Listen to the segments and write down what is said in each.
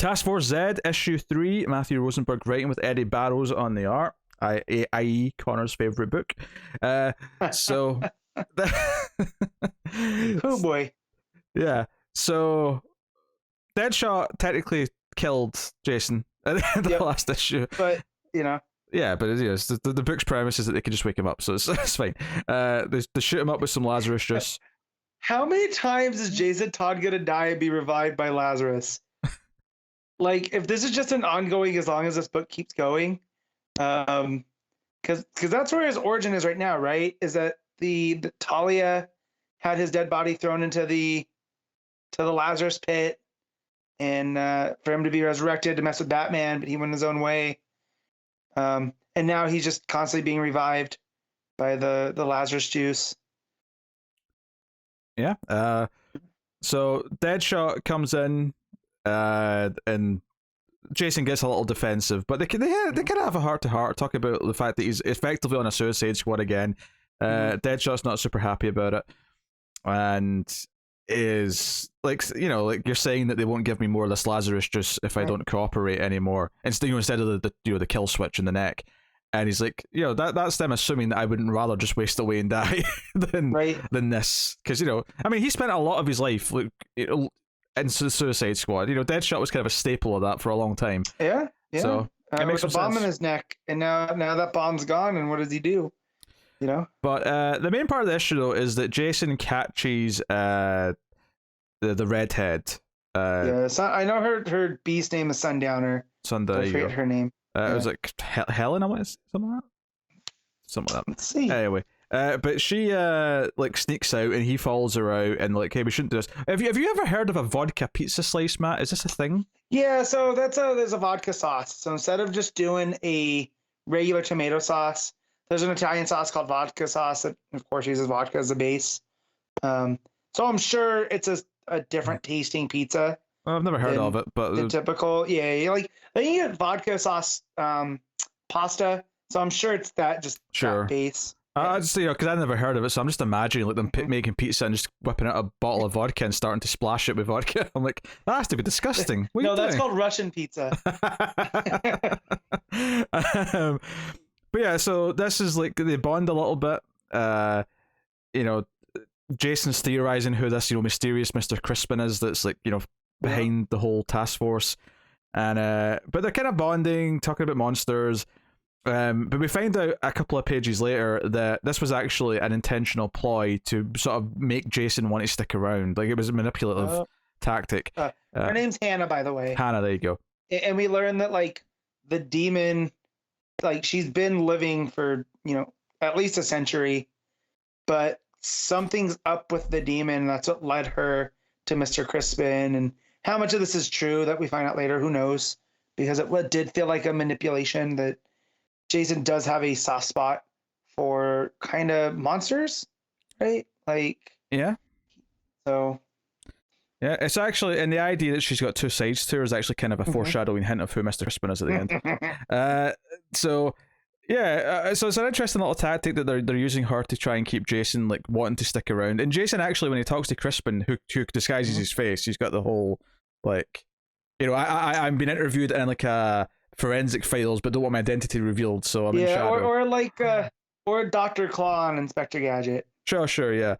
Task Force Z, issue 3, Matthew Rosenberg writing with Eddie Barrows on the art, i.e. Connor's favourite book. So... Oh boy. Yeah. So Deadshot technically killed Jason at the last issue. But, Yeah, but the book's premise is that they can just wake him up, so it's fine. They shoot him up with some Lazarus juice. How many times is Jason Todd gonna die and be revived by Lazarus? Like, if this is just an ongoing, as long as this book keeps going, because that's where his origin is right now, right? Is that the Talia had his dead body thrown into the Lazarus pit, and for him to be resurrected to mess with Batman, but he went his own way. And now he's just constantly being revived by the Lazarus juice. Yeah. So Deadshot comes in, and Jason gets a little defensive, but they kind of have a heart-to-heart, talk about the fact that he's effectively on a Suicide Squad again. Deadshot's not super happy about it, and is like you're saying that they won't give me more of this Lazarus juice if I don't cooperate anymore. Instead of the kill switch in the neck. And he's like, that's them assuming that I wouldn't rather just waste away and die than this, because he spent a lot of his life in the Suicide Squad. Deadshot was kind of a staple of that for a long time. Yeah. So it makes with a bomb in his neck, and now that bomb's gone, and what does he do? But the main part of the issue though is that Jason catches the redhead. I know her beast name is Sundowner. Sunday. I forget her name. It was like Helen, I want to say, something like that. Something like that. Let's see. Anyway, but she sneaks out and he follows her out and like, hey, we shouldn't do this. Have you ever heard of a vodka pizza slice, Matt? Is this a thing? Yeah, so there's a vodka sauce. So instead of just doing a regular tomato sauce, there's an Italian sauce called vodka sauce that, of course, uses vodka as a base. So I'm sure it's a different tasting pizza. I've never heard of it, but the typical, they get vodka sauce pasta, so I'm sure it's that base. I just because I never heard of it, so I'm just imagining like them making pizza and just whipping out a bottle of vodka and starting to splash it with vodka. I'm like, that has to be disgusting. No, that's called Russian pizza. But yeah, so this is like they bond a little bit. Jason's theorizing who this mysterious Mr. Crispin is. That's like behind the whole task force, and but they're kind of bonding, talking about monsters. But we find out a couple of pages later that this was actually an intentional ploy to sort of make Jason want to stick around. Like it was a manipulative tactic. Her name's Hannah, by the way. Hannah, there you go. And we learn that like the demon, like she's been living for at least a century, but something's up with the demon. That's what led her to Mr. Crispin, and how much of this is true that we find out later, who knows? Because it did feel like a manipulation that Jason does have a soft spot for kind of monsters, right? Like, yeah. So, yeah, it's actually, and the idea that she's got two sides to her is actually kind of a foreshadowing hint of who Mr. Crispin is at the end. So it's an interesting little tactic that they're using her to try and keep Jason like wanting to stick around. And Jason actually, when he talks to Crispin, who disguises his face, he's got the whole like, I'm being interviewed in like a forensic files, but don't want my identity revealed, so I'm in shadow. or Dr. Claw and Inspector Gadget. Sure, yeah.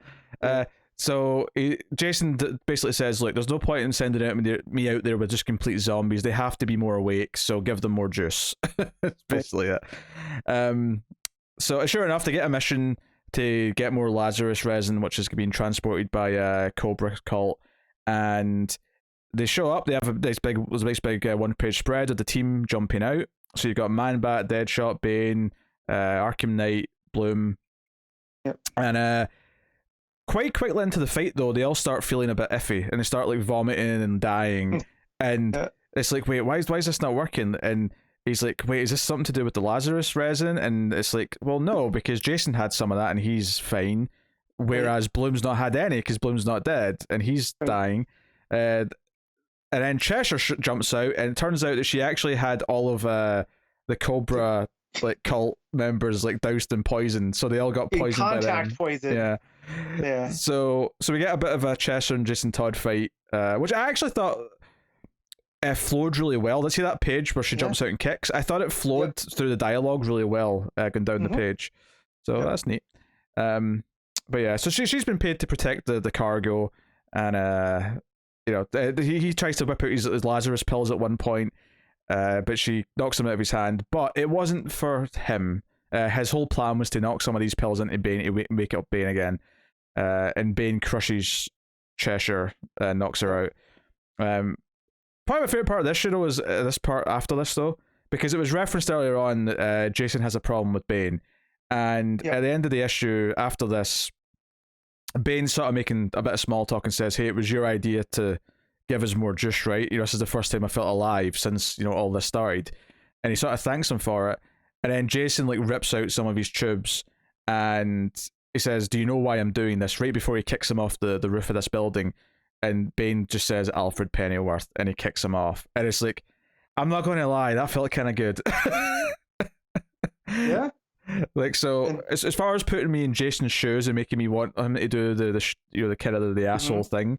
So Jason basically says, look, there's no point in sending me out there with just complete zombies. They have to be more awake, so give them more juice. That's basically it. So sure enough, they get a mission to get more Lazarus resin, which is being transported by a Cobra cult, and they show up. They have a nice big one-page spread of the team jumping out. So you've got Man-Bat, Deadshot, Bane, Arkham Knight, Bloom, and quite quickly into the fight though, they all start feeling a bit iffy and they start like vomiting and dying, and it's like, wait, why is this not working? And he's like, wait, is this something to do with the Lazarus resin? And it's like, well, no, because Jason had some of that and he's fine, whereas Bloom's not had any because Bloom's not dead and he's dying. And then Cheshire jumps out, and it turns out that she actually had all of the Cobra like cult members like doused in poison, so they all got poisoned by them. Contact poison. Yeah. So we get a bit of a Cheshire and Jason Todd fight, which I actually thought it flowed really well. Let's see that page where she jumps out and kicks. I thought it flowed through the dialogue really well, going down the page. So that's neat. But yeah, so she's been paid to protect the cargo, and you know, he tries to whip out his Lazarus pills at one point, but she knocks him out of his hand. But it wasn't for him. His whole plan was to knock some of these pills into Bane to wake up Bane again, and Bane crushes Cheshire, knocks her out. Probably my favorite part of this show was this part after this, though, because it was referenced earlier on that Jason has a problem with Bane, and at the end of the issue after this, Bane's sort of making a bit of small talk and says, "Hey, it was your idea to give us more juice, right? You know, this is the first time I felt alive since, you know, all this started," and he sort of thanks him for it, and then Jason like rips out some of his tubes, and he says, "Do you know why I'm doing this?" Right before he kicks him off the roof of this building. And Bane just says Alfred Pennyworth, and he kicks him off. And it's like, I'm not going to lie, that felt kind of good. Yeah. Like, so as far as putting me in Jason's shoes and making me want him to do the kid of the asshole thing,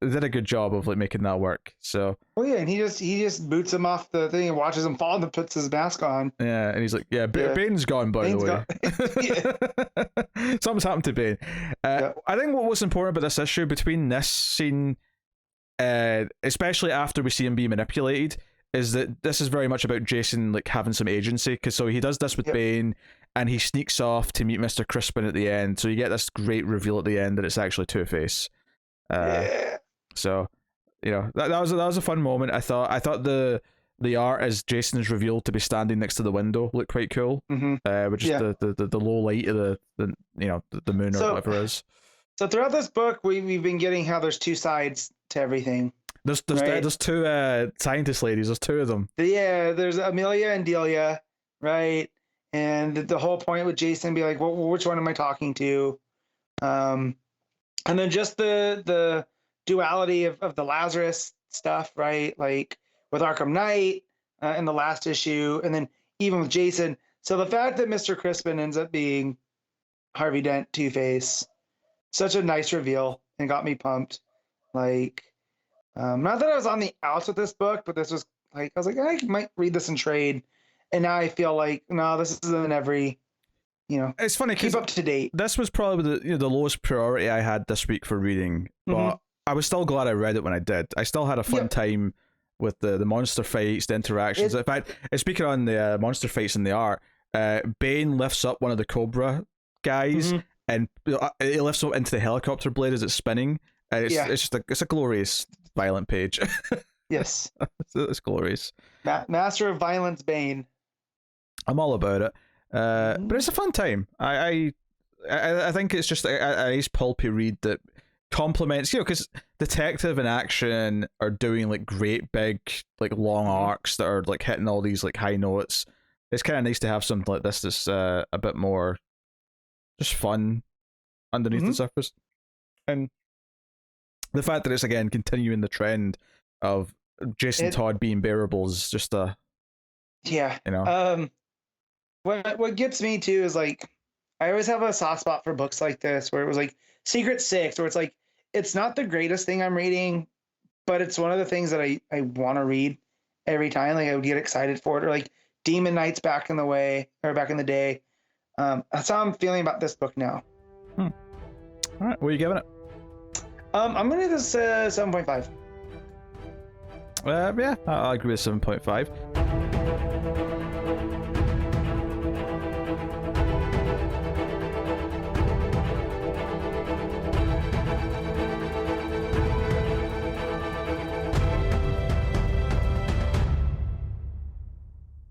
they did a good job of like making that work. So. Oh yeah, and he just boots him off the thing and watches him fall and puts his mask on. Yeah, and he's like, Bane's gone, by the way. Something's happened to Bane. I think what was important about this issue, between this scene, especially after we see him be manipulated, is that this is very much about Jason like having some agency, because so he does this with Bane, and he sneaks off to meet Mr. Crispin at the end, so you get this great reveal at the end that it's actually Two-Face. So, you know, that was a fun moment. I thought the art as Jason's revealed to be standing next to the window looked quite cool. Which is the low light of the you know, the moon or whatever it is. So throughout this book, we've been getting how there's two sides to everything. There's two scientist ladies. There's two of them. Yeah, there's Amelia and Delia, right? And the whole point with Jason be like, well, which one am I talking to? And then just the duality of the Lazarus stuff, right? Like with Arkham Knight in the last issue, and then even with Jason. So the fact that Mr. Crispin ends up being Harvey Dent, Two-Face, such a nice reveal and got me pumped. Like, not that I was on the outs with this book, but this was like, I was like, I might read this in trade. And now I feel like, no, this isn't every, you know, it's funny, keep up to date. This was probably the lowest priority I had this week for reading, but I was still glad I read it when I did. I still had a fun time with the monster fights, the interactions. In fact, speaking on the monster fights in the art, Bane lifts up one of the Cobra guys, and it lifts up into the helicopter blade as it's spinning. And it's just a glorious violent page. Yes, it's glorious. Master of Violence, Bane. I'm all about it. But it's a fun time. I think it's just a nice pulpy read that complements, you know, because detective and action are doing like great big like long arcs that are like hitting all these like high notes. It's kind of nice to have something like this that's a bit more just fun underneath the surface, and the fact that it's again continuing the trend of Jason Todd being bearable is just a you know. What gets me too is like, I always have a soft spot for books like this where it was like Secret Six, where it's like, it's not the greatest thing I'm reading, but it's one of the things that I want to read every time. Like I would get excited for it, or like Demon Knights back in the day. That's how I'm feeling about this book now. All right, what are you giving it? I'm gonna give this 7.5. Yeah, I'll agree with 7.5.